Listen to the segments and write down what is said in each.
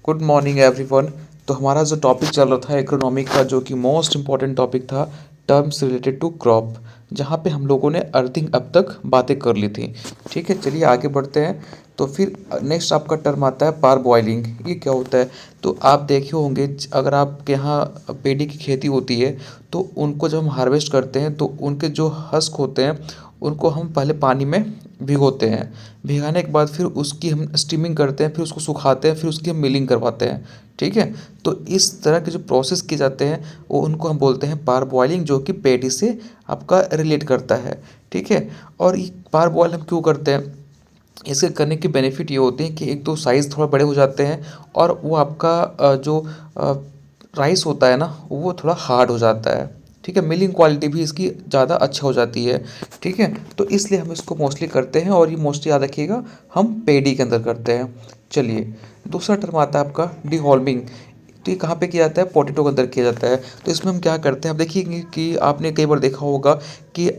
Good morning everyone. तो हमारा जो टॉपिक चल रहा था इकोनॉमी का, जो कि मोस्ट इम्पॉर्टेंट टॉपिक था, टर्म्स रिलेटेड टू क्रॉप, जहाँ पे हम लोगों ने अर्थिंग अब तक बातें कर ली थी। ठीक है, चलिए आगे बढ़ते हैं। तो फिर नेक्स्ट आपका टर्म आता है पार बॉइलिंग। ये क्या होता है? तो आप देखे होंगे, अगर आपके यहाँ पेडी की खेती होती है तो उनको जब हम हार्वेस्ट करते हैं तो उनके जो हस्क होते हैं उनको हम पहले पानी में भिगोते हैं। भिगाने के बाद फिर उसकी हम स्टीमिंग करते हैं, फिर उसको सुखाते हैं, फिर उसकी हम मिलिंग करवाते हैं। ठीक है, तो इस तरह के जो प्रोसेस किए जाते हैं वो उनको हम बोलते हैं पार बॉइलिंग, जो कि पेडी से आपका रिलेट करता है। ठीक है, और ये पार बॉयल हम क्यों करते हैं? इसके करने के बेनिफिट ये होते हैं कि एक तो साइज़ थोड़ा बड़े हो जाते हैं, और वो आपका जो राइस होता है ना वो थोड़ा हार्ड हो जाता है। ठीक है, मिलिंग क्वालिटी भी इसकी ज़्यादा अच्छा हो जाती है। ठीक है, तो इसलिए हम इसको मोस्टली करते हैं, और ये मोस्टली याद रखिएगा हम पेडी के अंदर करते हैं। चलिए, दूसरा टर्म आता है आपका डिहॉल्मिंग। तो ये कहाँ पे किया जाता है? पोटैटो के अंदर किया जाता है। तो इसमें हम क्या करते हैं, आप देखिए कि आपने कई बार देखा होगा कि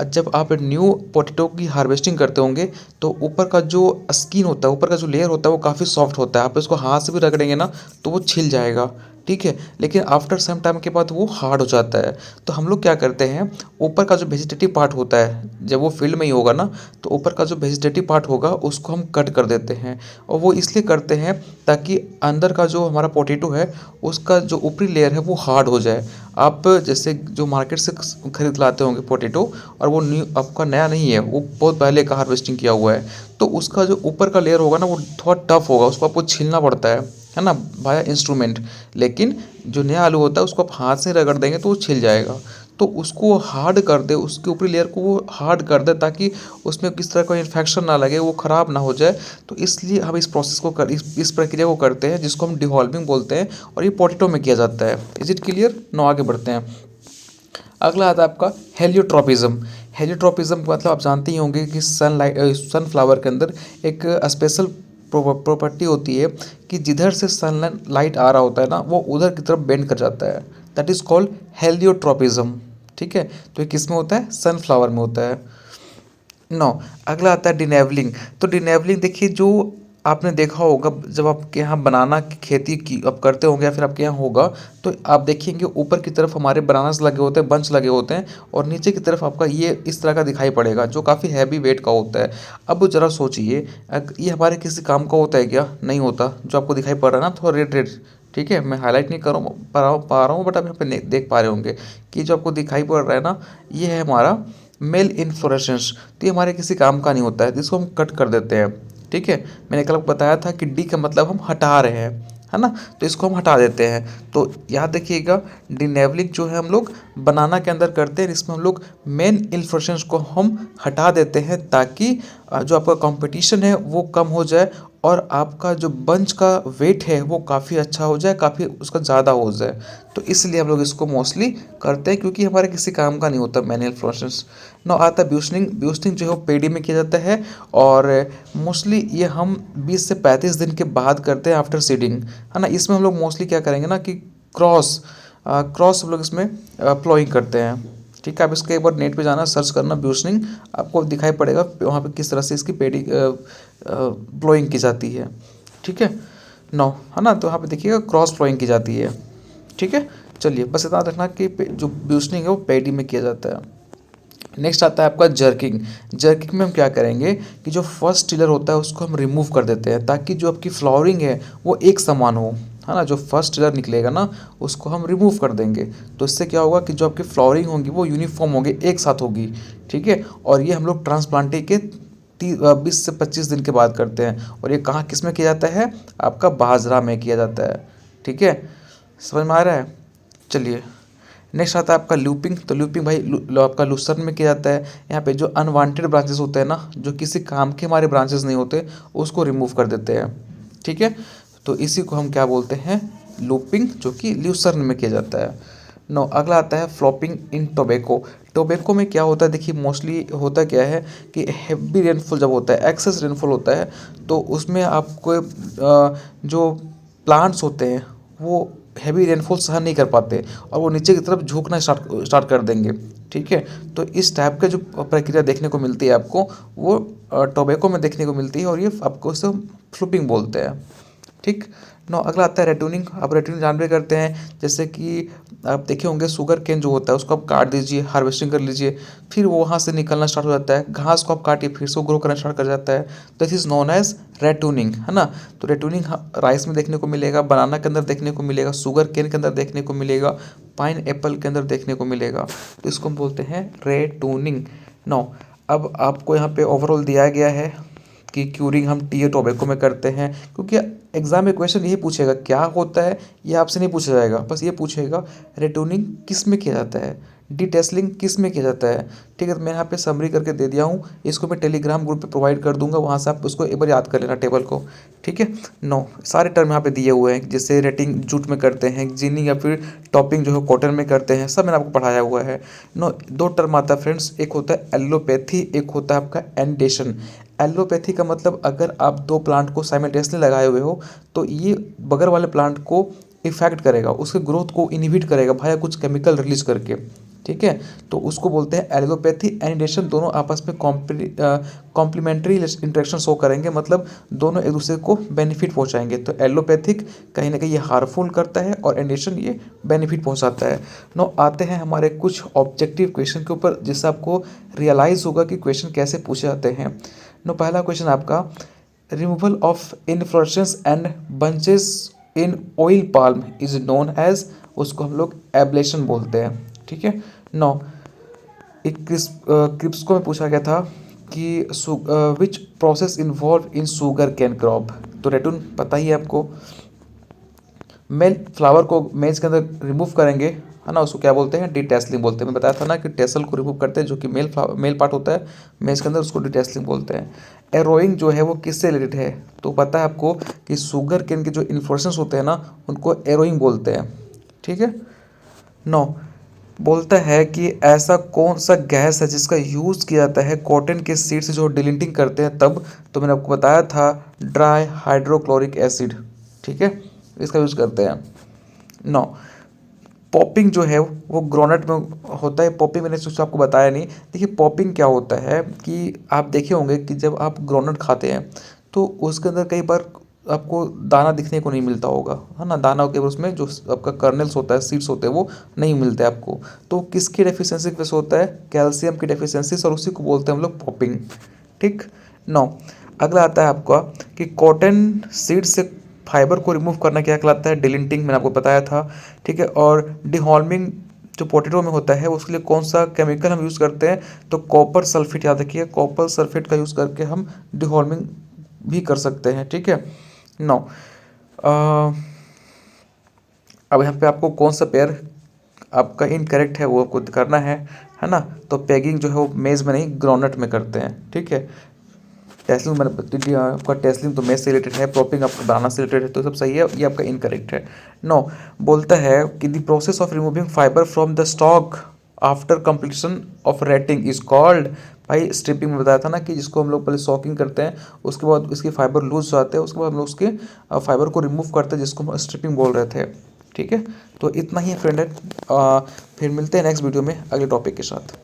जब आप न्यू पोटैटो की हार्वेस्टिंग करते होंगे तो ऊपर का जो स्किन होता है, ऊपर का जो लेयर होता है वो काफ़ी सॉफ्ट होता है। आप इसको हाथ से भी रगड़ेंगे ना तो वो छिल जाएगा। ठीक है, लेकिन आफ्टर सम टाइम के बाद वो हार्ड हो जाता है। तो हम लोग क्या करते हैं, ऊपर का जो वेजिटेटिव पार्ट होता है, जब वो फील्ड में ही होगा ना, तो ऊपर का जो वेजिटेटिव पार्ट होगा उसको हम कट कर देते हैं। और वो इसलिए करते हैं ताकि अंदर का जो हमारा पोटैटो है उसका जो ऊपरी लेयर है वो हार्ड हो जाए। आप जैसे जो मार्केट से खरीद लाते होंगे पोटैटो, और वो न्यू आपका नया नहीं है, वो बहुत पहले का हार्वेस्टिंग किया हुआ है, तो उसका जो ऊपर का लेयर होगा ना वो थोड़ा टफ होगा, उसको आपको छीलना पड़ता है ना, बाय इंस्ट्रूमेंट। लेकिन जो नया आलू होता है उसको आप हाथ से रगड़ देंगे तो वो छिल जाएगा। तो उसको हार्ड कर दे, उसके ऊपरी लेयर को वो हार्ड कर दे ताकि उसमें किस तरह का इन्फेक्शन ना लगे, वो ख़राब ना हो जाए। तो इसलिए हम इस प्रोसेस को इस प्रक्रिया को करते हैं, जिसको हम डिवॉल्विंग बोलते हैं, और ये पोटैटो में किया जाता है। Is it clear? नो, आगे बढ़ते हैं। अगला आता है आपका हेलियोट्रोपिज्म। हेलियोट्रोपिज्म मतलब आप जानते ही होंगे कि सनफ्लावर के अंदर एक स्पेशल प्रॉपर्टी होती है कि जिधर से सन लाइट आ रहा होता है ना वो उधर की तरफ बेंड कर जाता है। That is called heliotropism. ठीक है, तो ये किस में होता है? सनफ्लावर में होता है। नो, अगला आता है डिनेवलिंग। तो डिनेवलिंग देखिए, जो आपने देखा होगा जब आपके यहाँ बनाना की खेती की आप करते होंगे या फिर आपके यहाँ होगा, तो आप देखेंगे ऊपर की तरफ हमारे बनानास लगे होते हैं, बंच लगे होते हैं, और नीचे की तरफ आपका ये इस तरह का दिखाई पड़ेगा जो काफ़ी हैवी वेट का होता है। अब ज़रा सोचिए, ये हमारे किसी काम का होता है क्या? नहीं होता। जो आपको दिखाई पड़ रहा है ना थोड़ा रेड रेड, ठीक है, मैं हाईलाइट नहीं कर रहा हूँ पा रहा हूँ, बट आप यहाँ पे देख पा रहे होंगे कि जो आपको दिखाई पड़ रहा है ना, ये है हमारा मेल इन्फ्लोरेसेंस। तो ये हमारे किसी काम का नहीं होता है, जिसको हम कट कर देते हैं। ठीक है, मैंने कल बताया था कि डी का मतलब हम हटा रहे हैं, है ना, तो इसको हम हटा देते हैं। तो याद रखिएगा, डिनेवलिंग जो है हम लोग बनाना के अंदर करते हैं, इसमें हम लोग मेन इन्फ्लोरेसेंस को हम हटा देते हैं ताकि जो आपका कंपटीशन है वो कम हो जाए, और आपका जो बंच का वेट है वो काफ़ी अच्छा हो जाए, काफ़ी उसका ज़्यादा हो जाए। तो इसलिए हम लोग इसको मोस्टली करते हैं, क्योंकि हमारे किसी काम का नहीं होता मैनुअल प्रोसेस। ना आता है ब्यूसनिंग। ब्यूसनिंग जो है वो पेडी में किया जाता है, और मोस्टली ये हम 20 से 35 दिन के बाद करते हैं आफ्टर सीडिंग, है ना। इसमें हम लोग मोस्टली क्या करेंगे ना कि क्रॉस क्रॉस हम लोग इसमें प्लॉइंग करते हैं। ठीक है, आप इसके एक बार नेट पे जाना, सर्च करना ब्यूसनिंग, आपको दिखाई पड़ेगा वहाँ पे किस तरह से इसकी पेडी प्लॉइंग की जाती है। ठीक है, नौ, है ना, तो यहाँ पे देखिएगा क्रॉस प्लॉइंग की जाती है। ठीक है, चलिए बस इतना रखना कि जो ब्यूसनिंग है वो पेडी में किया जाता है। नेक्स्ट आता है आपका जर्किंग। जर्किंग में हम क्या करेंगे कि जो फर्स्ट टिलर होता है उसको हम रिमूव कर देते हैं, ताकि जो आपकी फ्लावरिंग है वो एक समान हो, है ना। जो फर्स्ट टिलर निकलेगा ना उसको हम रिमूव कर देंगे, तो इससे क्या होगा कि जो आपकी फ्लावरिंग होगी वो यूनिफॉर्म होगी, एक साथ होगी। ठीक है, और ये हम लोग ट्रांसप्लांटिंग के 20 से 25 दिन के बाद करते हैं, और ये कहाँ किस में किया जाता है? आपका बाजरा में किया जाता है। ठीक है, समझ में आ रहा है? चलिए, नेक्स्ट आता है आपका लूपिंग। तो लूपिंग भाई आपका लूसर्न में किया जाता है। यहाँ पे जो अनवांटेड ब्रांचेस होते हैं ना, जो किसी काम के हमारे ब्रांचेस नहीं होते, उसको रिमूव कर देते हैं। ठीक है, तो इसी को हम क्या बोलते हैं? लूपिंग, जो कि ल्यूसर्न में किया जाता है। नो, अगला आता है फ्लॉपिंग इन टोबैको। टोबैको में क्या होता है? देखिए, मोस्टली होता क्या है कि हैवी रेनफॉल जब होता है, एक्सेस रेनफॉल होता है, तो उसमें आपको जो प्लांट्स होते हैं वो हैवी रेनफॉल सहन नहीं कर पाते, और वो नीचे की तरफ झुकना स्टार्ट कर देंगे। ठीक है, तो इस टाइप का जो प्रक्रिया देखने को मिलती है आपको, वो टोबैको में देखने को मिलती है, और ये आपको उसे फ्लूपिंग बोलते हैं। ठीक। नो अगला आता है रेटूनिंग। आप रेटूनिंग जान भी करते हैं, जैसे कि आप देखे होंगे शुगर केन जो होता है उसको आप काट दीजिए, हार्वेस्टिंग कर लीजिए, फिर वो वहाँ से निकलना स्टार्ट हो जाता है, घास को आप काटिए फिर से वो ग्रो करना स्टार्ट कर जाता है। तो दिस इज़ नोन एज रेटूनिंग, है ना। तो रेटूनिंग राइस में देखने को मिलेगा, बनाना के अंदर देखने को मिलेगा, शुगर केन के अंदर देखने को मिलेगा, पाइन एप्पल के अंदर देखने को मिलेगा। तो इसको हम बोलते हैं रेटूनिंग। नो अब आपको यहाँ पे ओवरऑल दिया गया है कि क्यूरिंग हम टी या टोबैको में करते हैं, क्योंकि एग्जाम में क्वेश्चन यही पूछेगा क्या होता है, ये आपसे नहीं पूछा जाएगा, बस ये पूछेगा रेटूनिंग किस में किया जाता है, डिटेसलिंग किस में किया जाता है। ठीक है, तो मैं यहाँ पे समरी करके दे दिया हूँ, इसको मैं टेलीग्राम ग्रुप पे प्रोवाइड कर दूंगा, वहाँ से आप उसको एक बार याद कर लेना टेबल को। ठीक है। नो सारे टर्म यहाँ पे दिए हुए हैं, जैसे रेटिंग जूट में करते हैं, जिनिंग या फिर टॉपिंग जो है कॉटन में करते हैं, सब मैंने आपको पढ़ाया हुआ है। नो दो टर्म आता है फ्रेंड्स, एक होता है एलोपैथी, एक होता है आपका एंडेशन। एलोपैथी का मतलब अगर आप दो प्लांट को साइमल्टेनियसली लगाए हुए हो तो ये बगल वाले प्लांट को इफेक्ट करेगा, उसके ग्रोथ को इनहिबिट करेगा भाया कुछ केमिकल रिलीज करके। ठीक है, तो उसको बोलते हैं एलोपैथी। एनिडेशन दोनों आपस में कॉम्प्लीमेंट्री इंटरेक्शन शो करेंगे, मतलब दोनों एक दूसरे को बेनिफिट पहुंचाएंगे। तो एलोपैथिक कहीं ना कहीं ये हार्मफुल करता है और एनिडेशन ये बेनिफिट पहुंचाता है। नो आते हैं हमारे कुछ ऑब्जेक्टिव क्वेश्चन के ऊपर, जिससे आपको रियलाइज होगा कि क्वेश्चन कैसे पूछे जाते हैं। नो पहला क्वेश्चन आपका, removal of inflorescence and bunches in oil palm is known as, उसको हम लोग एब्लेशन बोलते हैं। ठीक है। नौ एक क्रिप्स को में पूछा गया था कि which process involve in sugar cane crop. तो रेटून पता ही है आपको, मेल फ्लावर को मेज के अंदर रिमूव करेंगे, है ना, उसको क्या बोलते हैं, डिटेसलिंग बोलते हैं। मैं बताया था ना कि टेसल को रिमूव करते हैं जो कि मेल पार्ट होता है मेज के अंदर, उसको डिटेसलिंग बोलते हैं। एरोइंग जो है वो किससे रिलेटेड है, तो पता है आपको कि शुगर केन के जो इन्फ्लोरेसेंस होते हैं ना उनको एरोइंग बोलते हैं। ठीक है। नौ बोलता है कि ऐसा कौन सा गैस है जिसका यूज़ किया जाता है कॉटन के सीड से जो डिलिंटिंग करते हैं तब, तो मैंने आपको बताया था ड्राई हाइड्रोक्लोरिक एसिड। ठीक है, इसका यूज़ करते हैं। नौ पॉपिंग जो है वो ग्रोनट में होता है। पॉपिंग मैंने सोचा आपको बताया नहीं। देखिए पॉपिंग क्या होता है कि आप देखे होंगे कि जब आप ग्रोनट खाते हैं तो उसके अंदर कई बार आपको दाना दिखने को नहीं मिलता होगा, है ना, दाना के उसमें जो आपका कर्नल्स होता है, सीड्स होते हैं, वो नहीं मिलते आपको। तो किसकी डेफिशिएंसी की वजह से होता है, कैल्शियम की डेफिशिएंसी, और उसी को बोलते हैं हम लोग पॉपिंग। ठीक। नौ अगला आता है आपका कि कॉटन सीड से फाइबर को रिमूव करना क्या कहलाता है, डिलिंटिंग, मैंने आपको बताया था। ठीक है। और डिहॉल्मिंग जो पोटैटो में होता है उसके लिए कौन सा केमिकल हम यूज़ करते हैं, तो कॉपर सल्फेट, याद रखिए कॉपर सल्फेट का यूज़ करके हम डिहॉल्मिंग भी कर सकते हैं। ठीक है। नौ अब यहाँ पे आपको कौन सा पेयर आपका इनकरेक्ट है वो आपको करना है ना। तो पैगिंग जो है वो मेज़ में नहीं ग्राउंडनट में करते हैं। ठीक है। टेस्लिंग मैंने आपका टेस्लिंग तो मेज से रिलेटेड है, प्रॉपिंग आपका बनाना से रिलेटेड है, तो सब सही है, ये आपका इनकरेक्ट है। नो बोलता है कि the process of removing fibre from the stock after completion of rating is called, भाई स्ट्रिपिंग में बताया था ना कि जिसको हम लोग पहले सॉकिंग करते हैं, उसके बाद इसके फाइबर लूज हो जाते हैं, उसके बाद हम लोग उसके फाइबर को रिमूव करते हैं, जिसको हम स्ट्रिपिंग बोल रहे थे। ठीक है, तो इतना ही फ्रेंड है। फिर मिलते हैं नेक्स्ट वीडियो में अगले टॉपिक के साथ।